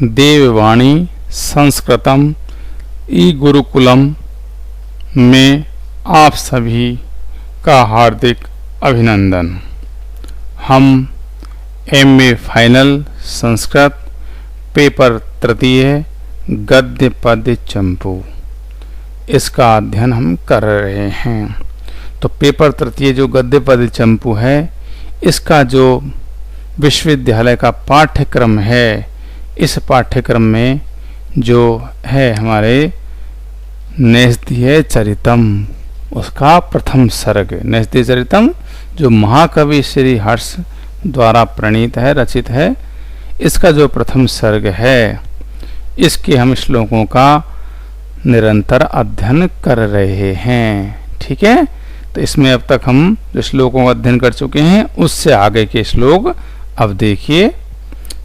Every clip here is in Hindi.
देववाणी संस्कृतम ई गुरुकुलम में आप सभी का हार्दिक अभिनंदन। हम एमए फाइनल संस्कृत पेपर तृतीय गद्य पद्य चंपू इसका अध्ययन हम कर रहे हैं। तो पेपर तृतीय जो गद्य पद्य चंपू है, इसका जो विश्वविद्यालय का पाठ्यक्रम है, इस पाठ्यक्रम में जो है हमारे नैषधीय चरितम, उसका प्रथम सर्ग। नैषधीय चरितम जो महाकवि श्री हर्ष द्वारा प्रणीत है, रचित है, इसका जो प्रथम सर्ग है, इसके हम श्लोकों का निरंतर अध्ययन कर रहे हैं। ठीक है, तो इसमें अब तक हम जो श्लोकों का अध्ययन कर चुके हैं, उससे आगे के श्लोक अब देखिए।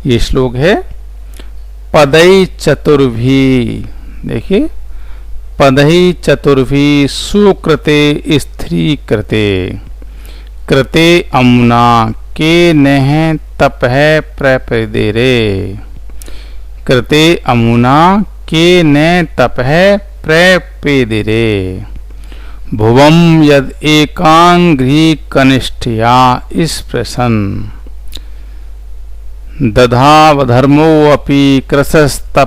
ये श्लोक है पदै चतुर्भी। देखिए, पदै चतुर्भी सुकृते स्त्री कृते कृते अमुना के नह तपः प्रपेदिरे। कृते अमुना के न तपः प्रपेदिरे। भुवम यद एकांघ्री कनिष्ठया स्पृशन दधावधर्मो अपि कृशस्तपास्वीताम।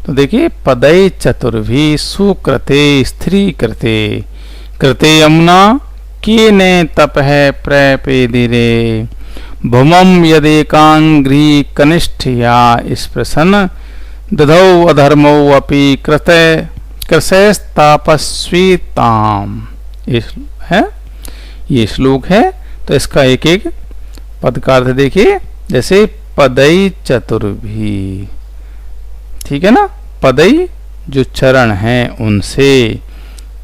तो देखिए, पदै चतुर्भी सुकृते स्त्री कृते कृते यमुना के न तपः प्रपेदिरे। भुवम यदेकांघ्री कनिष्ठया स्पृशन दधौ अधर्मो अपि कृशस्तपस्वीताम। ये श्लोक है। तो इसका एक एक पद का अर्थ देखिए। जैसे पदै चतुर्भी, ठीक है ना, पदै जो चरण हैं उनसे,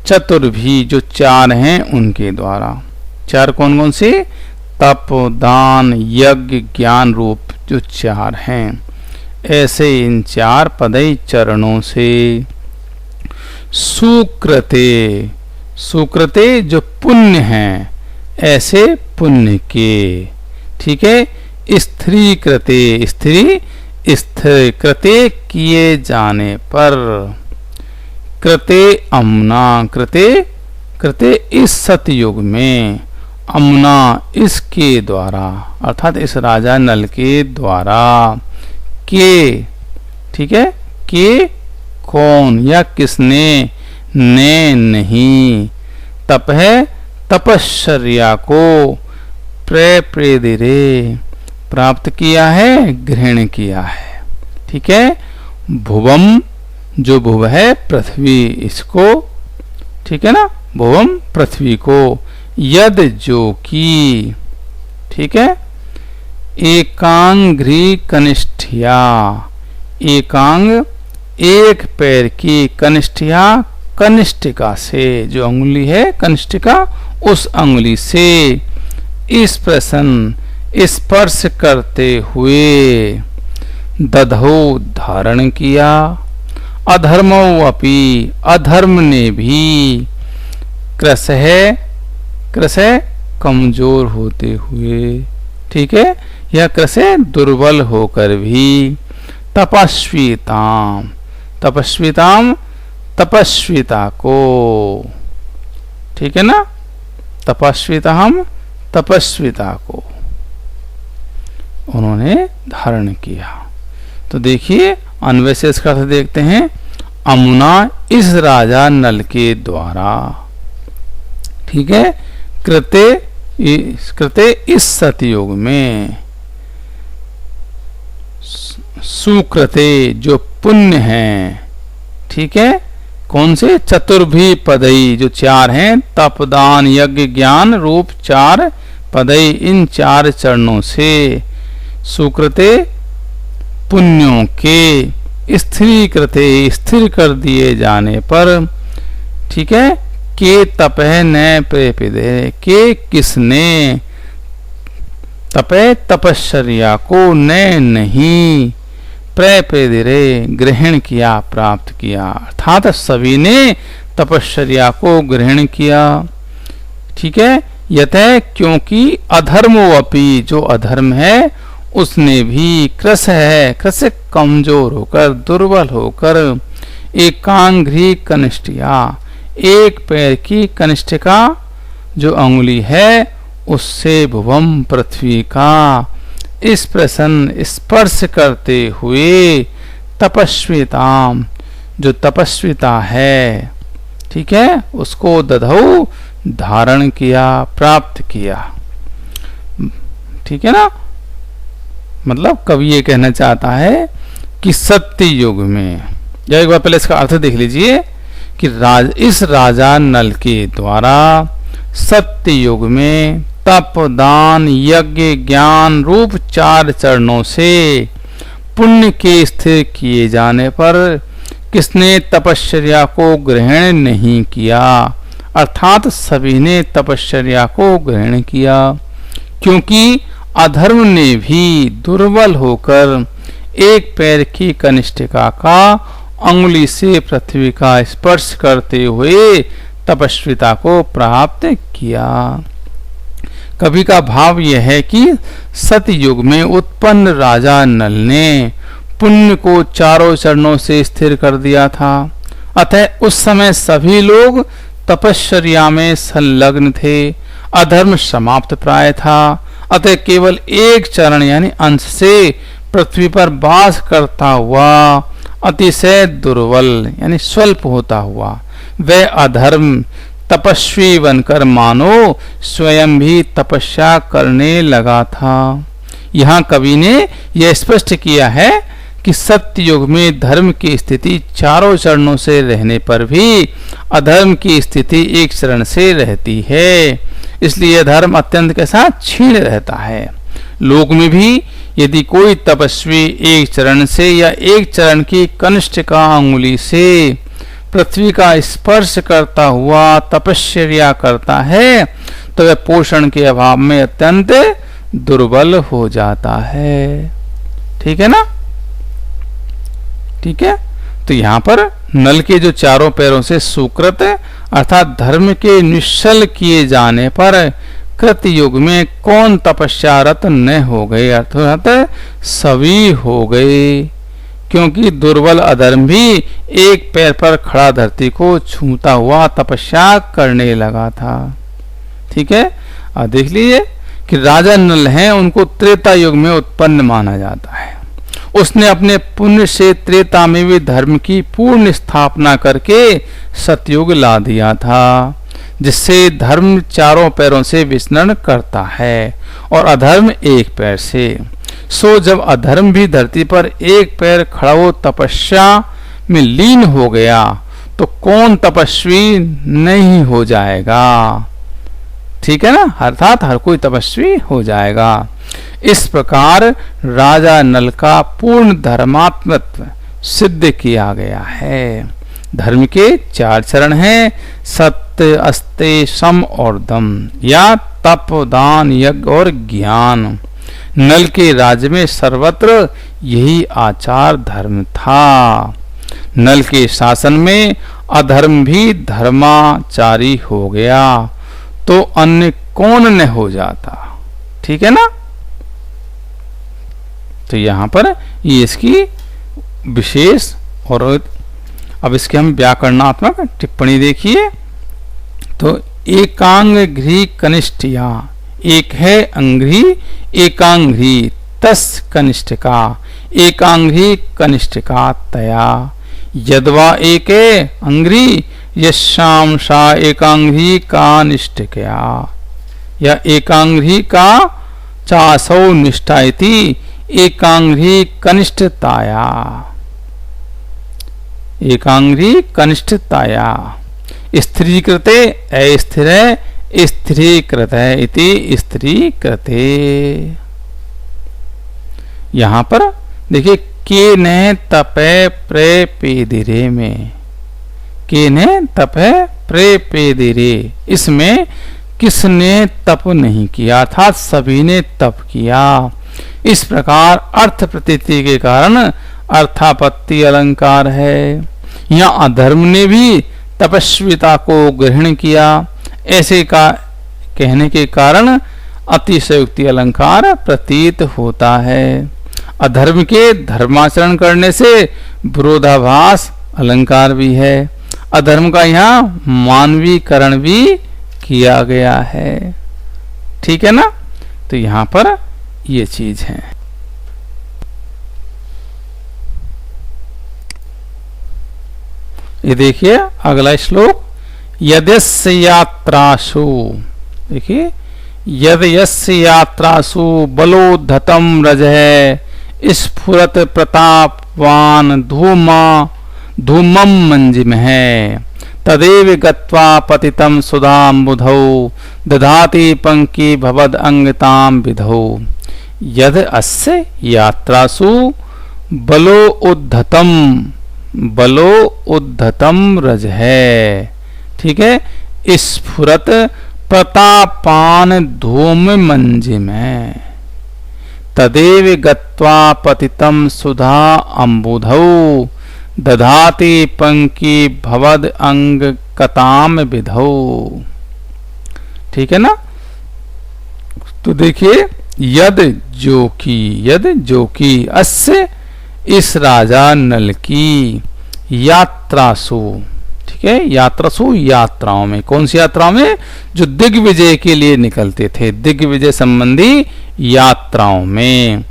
चतुर्भी जो चार हैं उनके द्वारा। चार कौन कौन से? तप, दान, यज्ञ, ज्ञान रूप जो चार हैं, ऐसे इन चार पदै चरणों से सुकृते, सुकृते जो पुण्य हैं, ऐसे पुण्य के, ठीक है, स्त्री कृते, स्त्री स्थिर कृते किए जाने पर, कृते अमुना, कृते कृते इस सतयुग में, अमुना इसके द्वारा, अर्थात इस राजा नल के द्वारा, के, ठीक है, के कौन या किसने, ने नहीं, तप है तपश्चर्या को, प्रपेदिरे प्राप्त किया है, ग्रहण किया है। ठीक है, भुवम जो भुव है पृथ्वी, इसको, ठीक है ना, भुवम पृथ्वी को, यद जो की, ठीक है, एकांघ्री कनिष्ठया, एकांग एक पैर की, कनिष्ठया कनिष्ठिका से, जो अंगुली है कनिष्ठिका, उस अंगुली से, स्पृशन स्पर्श करते हुए, दधौ धारण किया, अधर्मो अपि अधर्म ने भी, कृश है, कृश है कमजोर होते हुए, ठीक है, यह कृश है दुर्बल होकर भी, तपस्विताम, तपस्विताम तपस्विता को, ठीक है ना, तपस्विताम तपस्विता को उन्होंने धारण किया। तो देखिए, अन्वय से इसका अर्थ देखते हैं। अमुना इस राजा नल के द्वारा, ठीक है, कृते कृते इस सतयुग में, सुकृते जो पुण्य हैं, ठीक है, कौन से? चतुर्भी पदै जो चार हैं, तप, दान, यज्ञ, ज्ञान रूप चार पदै, इन चार चरणों से, सुकृते पुण्यों के, स्त्री कृते स्थिर कर दिए जाने पर, ठीक है, के तपह न प्रपेदिरे, के किसने, तपह तपश्चर्या को, न नहीं, प्रपेदिरे ग्रहण किया, प्राप्त किया, अर्थात सभी ने तपश्चर्या को ग्रहण किया। ठीक है, यतः क्योंकि अधर्मो अपि जो अधर्म है उसने भी क्रस है, क्रस से कमजोर होकर, दुर्बल होकर, एकांग्री कनिष्ठिया, एक पैर की कनिष्ठिका जो अंगुली है उससे भुवम पृथ्वी का इस प्रसन्न स्पर्श करते हुए तपस्विताम जो तपस्विता है, ठीक है, उसको दधौ धारण किया, प्राप्त किया। ठीक है ना, मतलब कवि ये कहना चाहता है कि सत्य युग में, या एक बार पहले इसका अर्थ देख लीजिए कि इस राजा नल के द्वारा सत्य युग में तप, दान, यज्ञ, ज्ञान रूप 4 चरणों से पुण्य के स्थिर किए जाने पर किसने तपश्चर्या को ग्रहण नहीं किया, अर्थात सभी ने तपश्चर्या को ग्रहण किया, क्योंकि अधर्म ने भी दुर्बल होकर एक पैर की कनिष्ठिका का अंगुली से पृथ्वी का स्पर्श करते हुए तपस्विता को प्राप्त किया। कवि का भाव यह है कि सतयुग में उत्पन्न राजा नल ने पुण्य को 4 चरणों से स्थिर कर दिया था, अतः उस समय सभी लोग तपश्चर्या में संलग्न थे, अधर्म समाप्त प्राय था, अतः केवल एक चरण यानी अंश से पृथ्वी पर वास करता हुआ अतिशय दुर्बल यानी स्वल्प होता हुआ वह अधर्म तपस्वी बनकर मानो स्वयं भी तपस्या करने लगा था। यहाँ कवि ने यह स्पष्ट किया है कि सत्य युग में धर्म की स्थिति 4 चरणों से रहने पर भी अधर्म की स्थिति एक चरण से रहती है, इसलिए धर्म अत्यंत कैसा क्षीण रहता है। लोक में भी यदि कोई तपस्वी एक चरण से या एक चरण की कनिष्ठिका अंगुली से पृथ्वी का स्पर्श करता हुआ तपश्चर्या करता है तो वह पोषण के अभाव में अत्यंत दुर्बल हो जाता है। ठीक है ना, ठीक है। तो यहाँ पर नल के जो 4 पैरों से सुकृत अर्थात धर्म के निश्चल किए जाने पर कृत युग में कौन तपस्यारत न हो गए, अर्थात सभी हो गए, क्योंकि दुर्बल अधर्म भी एक पैर पर खड़ा धरती को छूता हुआ तपस्या करने लगा था। ठीक है, अब देख लीजिए कि राजा नल हैं, उनको त्रेता युग में उत्पन्न माना जाता है। उसने अपने पुण्य से त्रेता में भी धर्म की पूर्ण स्थापना करके सतयुग ला दिया था, जिससे धर्म 4 पैरों से विचरण करता है और अधर्म एक पैर से। सो जब अधर्म भी धरती पर एक पैर खड़ा हो तपस्या में लीन हो गया तो कौन तपस्वी नहीं हो जाएगा। ठीक है ना, अर्थात हर कोई तपस्वी हो जाएगा। इस प्रकार राजा नल का पूर्ण धर्मात्मत्व सिद्ध किया गया है। धर्म के 4 चरण हैं, सत्य, अस्ते, सम और दम, या तप, दान, यज्ञ और ज्ञान। नल के राज्य में सर्वत्र यही आचार धर्म था। नल के शासन में अधर्म भी धर्माचारी हो गया तो अन्य कौन न हो जाता। ठीक है ना, तो यहां पर ये इसकी विशेष। और अब इसके हम व्याकरणात्मक टिप्पणी देखिए तो एकांग्री कनिष्ठिया, एक है अंग्री एकांग्री, तस कनिष्ठिका, एकांग्री कनिष्ठिका तया, यद्वा एके अंग्री यशाम सा एकांग्री का निष्ठिकया, या एकांग्री का चासौ निष्ठा इति एकांग्री कनिष्ठताया, एकांग्री कनिष्ठताया। स्त्रीकृते अस्थिर स्त्रीकृत है इति स्त्रीकृते। यहां पर देखिए के ने तपे प्रे पेदिरे में, के ने तपे प्रे पेदिरे, इसमें किसने तप नहीं किया, अर्थात सभी ने तप किया। इस प्रकार अर्थ प्रतीति के कारण अर्थापत्ति अलंकार है। यहाँ अधर्म ने भी तपस्विता को ग्रहण किया, ऐसे का कहने के कारण अतिशयोक्ति अलंकार प्रतीत होता है। अधर्म के धर्माचरण करने से विरोधाभास अलंकार भी है। अधर्म का यहाँ मानवीकरण भी किया गया है। ठीक है ना, तो यहाँ पर ये चीज है। ये देखिए अगला श्लोक, यद्यस्य यात्रासु, देखिए यद्यस्य यात्रासु बलोद्धतं रजः स्फुरत प्रतापवान धूमं मंजिमः तदेव गत्वा पतितं सुधाम्बुधौ दधाति पंकी भवद अंगतां विधौ। यद अस्य यात्रासु बलो उद्धतम रज है। ठीक है, स्फुरत प्रतापान धूम मंजिम है तदेव गत्वा पतितं सुधा अम्बुधौ दधाति पंकी भवद अंग कताम विधौ। ठीक है ना, तो देखिए यद जो की अस्य इस राजा नल की यात्रासु, ठीक है, यात्रासु यात्राओं में, कौन सी यात्राओं में, जो दिग्विजय के लिए निकलते थे, दिग्विजय संबंधी यात्राओं में।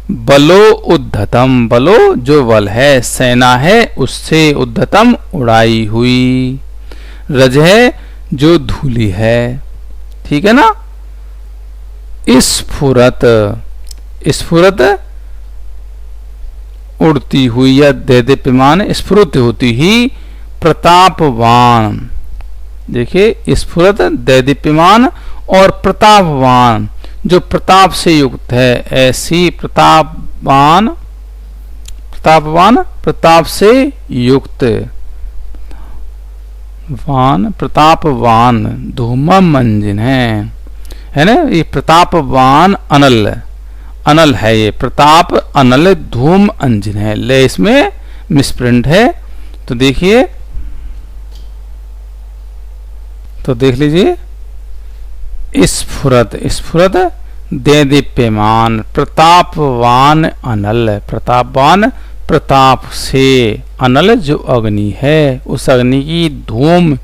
बलो उद्धतम, बलो जो बल है, सेना है, उससे उद्धतम उड़ाई हुई, रज है जो धूली है। ठीक है ना, स्फुरत उड़ती हुई या देदीप्यमान, स्फुरत होती ही प्रतापवान। देखिए स्फुरत प्रतापवान और प्रतापवान, जो प्रताप से युक्त है, ऐसी प्रतापवान प्रताप से युक्त प्रतापवान धूमम मंजिन है ना। ये प्रतापवान अनल है, ये प्रताप अनल धूम अंजिन है, ले इसमें मिसप्रिंट है। तो देखिए, तो देख लीजिए, स्फुरत देदीप्यमान प्रतापवान अनल, प्रतापवान प्रताप से, अनल जो अग्नि है, उस अग्नि की धूम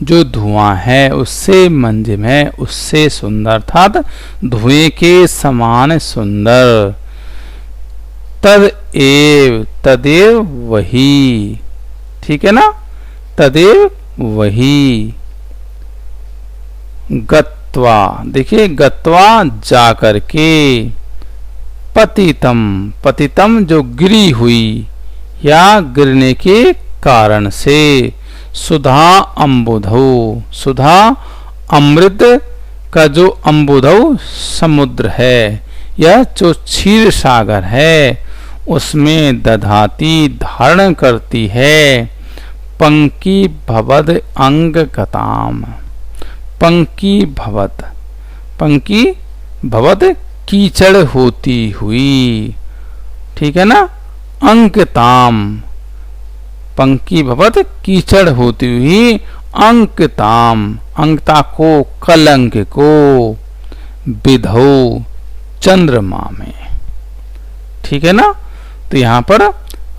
जो धुआं है, उससे मंजिम है, उससे सुंदर, अर्थात धुएं के समान सुंदर। तदेव वही, ठीक है ना, तदेव वही। गत्वा, देखिए गत्वा जाकर के, पतितम जो गिरी हुई या गिरने के कारण से, सुधा अम्बुधौ, सुधा अमृत का जो अम्बुधौ समुद्र है या जो क्षीर सागर है, उसमें दधाती धारण करती है, पंकी भवद अंग कताम, पंकी भवद कीचड़ होती हुई। ठीक है ना, अंकताम, पंकी भवद कीचड़ होती हुई, अंकताम अंकता को, कलंक को, विधौ चंद्रमा में। ठीक है ना, तो यहां पर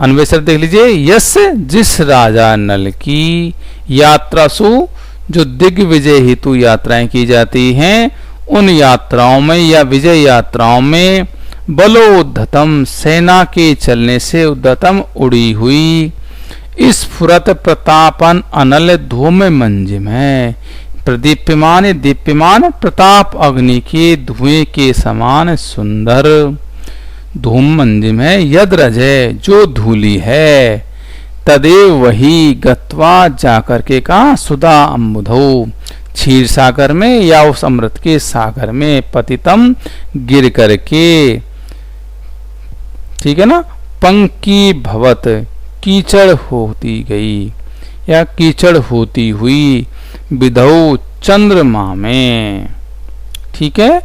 अन्वेषण देख लीजिए, यस जिस राजा नल की यात्रासु, जो दिग्विजय हेतु यात्राएं की जाती हैं, उन यात्राओं में या विजय यात्राओं में बलोद्धतम सेना के चलने से उद्धतम उड़ी हुई, स्फुरत प्रतापन अनल धूम मंजिम है, प्रदीप्यमान दीप्यमान प्रताप अग्नि के धुएं के समान सुंदर, धूम मंजिम है, यद रजय जो धूली है, तदेव वही गत्वा जाकर के कहा, सुधा अम्बुधौ क्षीर सागर में या उस अमृत के सागर में, पतितम गिर करके। ठीक है ना, पंकी भवत कीचड़ होती गई या कीचड़ होती हुई, विधौ चंद्रमा में। ठीक है,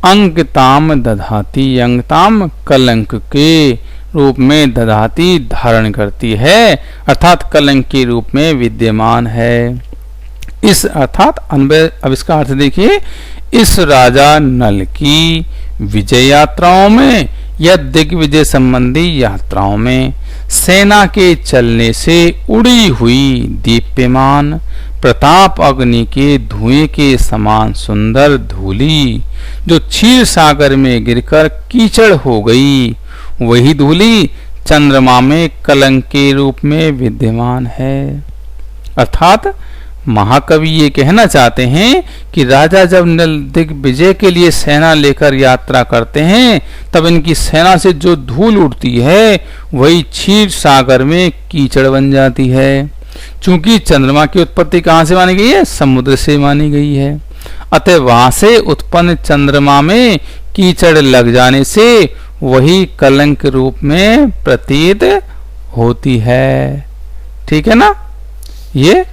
अंगताम दधाती, अंगताम कलंक के रूप में, दधाती धारण करती है, अर्थात कलंक के रूप में विद्यमान है। इस अर्थात अब इसका अर्थ देखिए, इस राजा नल की विजय यात्राओं में या दिग्विजय संबंधी यात्राओं में सेना के चलने से उड़ी हुई दीप्यमान प्रताप अग्नि के धुएं के समान सुंदर धूली जो क्षीर सागर में गिरकर कीचड़ हो गई, वही धूली चंद्रमा में कलंक के रूप में विद्यमान है। अर्थात महाकवि ये कहना चाहते हैं कि राजा जब नल दिग्विजय के लिए सेना लेकर यात्रा करते हैं तब इनकी सेना से जो धूल उड़ती है वही क्षीर सागर में कीचड़ बन जाती है। चूंकि चंद्रमा की उत्पत्ति कहाँ से मानी गई है? समुद्र से मानी गई है। अतः वहां से उत्पन्न चंद्रमा में कीचड़ लग जाने से वही कलंक रूप में प्रतीत होती है। ठीक है ना? ये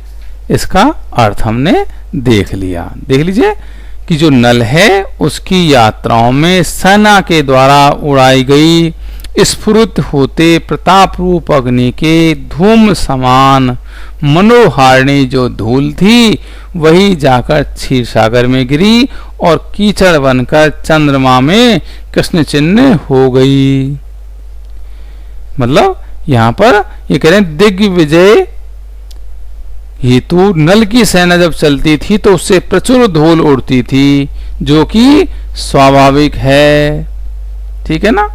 इसका अर्थ हमने देख लिया। देख लीजिए कि जो नल है उसकी यात्राओं में सेना के द्वारा उड़ाई गई स्फुरित होते प्रताप रूप अग्नि के धूम समान मनोहारिणी जो धूल थी वही जाकर क्षीर सागर में गिरी और कीचड़ बनकर चंद्रमा में कृष्ण चिन्ह हो गई। मतलब यहां पर ये कह रहे हैं दिग्विजय हेतु नल की सेना जब चलती थी तो उससे प्रचुर धूल उड़ती थी जो कि स्वाभाविक है। ठीक है ना?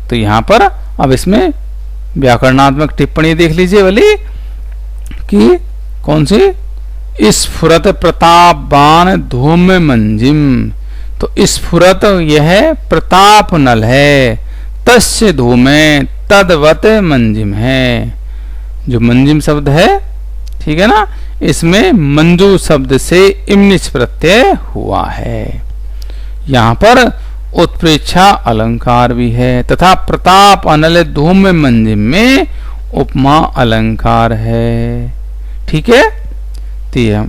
तो यहां पर अब इसमें व्याकरणात्मक टिप्पणी देख लीजिए वाली कि कौन सी? स्फुरत प्रतापवान धूम मंजिम। तो स्फुरत यह प्रताप नल है, तस्य धूमे तदवत मंजिम है। जो मंजिम शब्द है, ठीक है ना, इसमें मंजू शब्द से इमनिच प्रत्यय हुआ है। यहां पर उत्प्रेक्षा अलंकार भी है तथा प्रताप अनल धूम मंजिम में उपमा अलंकार है। ठीक है? तो ये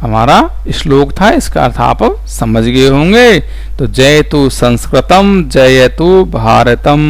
हमारा श्लोक था, इसका अर्थ आप समझ गए होंगे। तो जयतु संस्कृतम जयतु भारतम।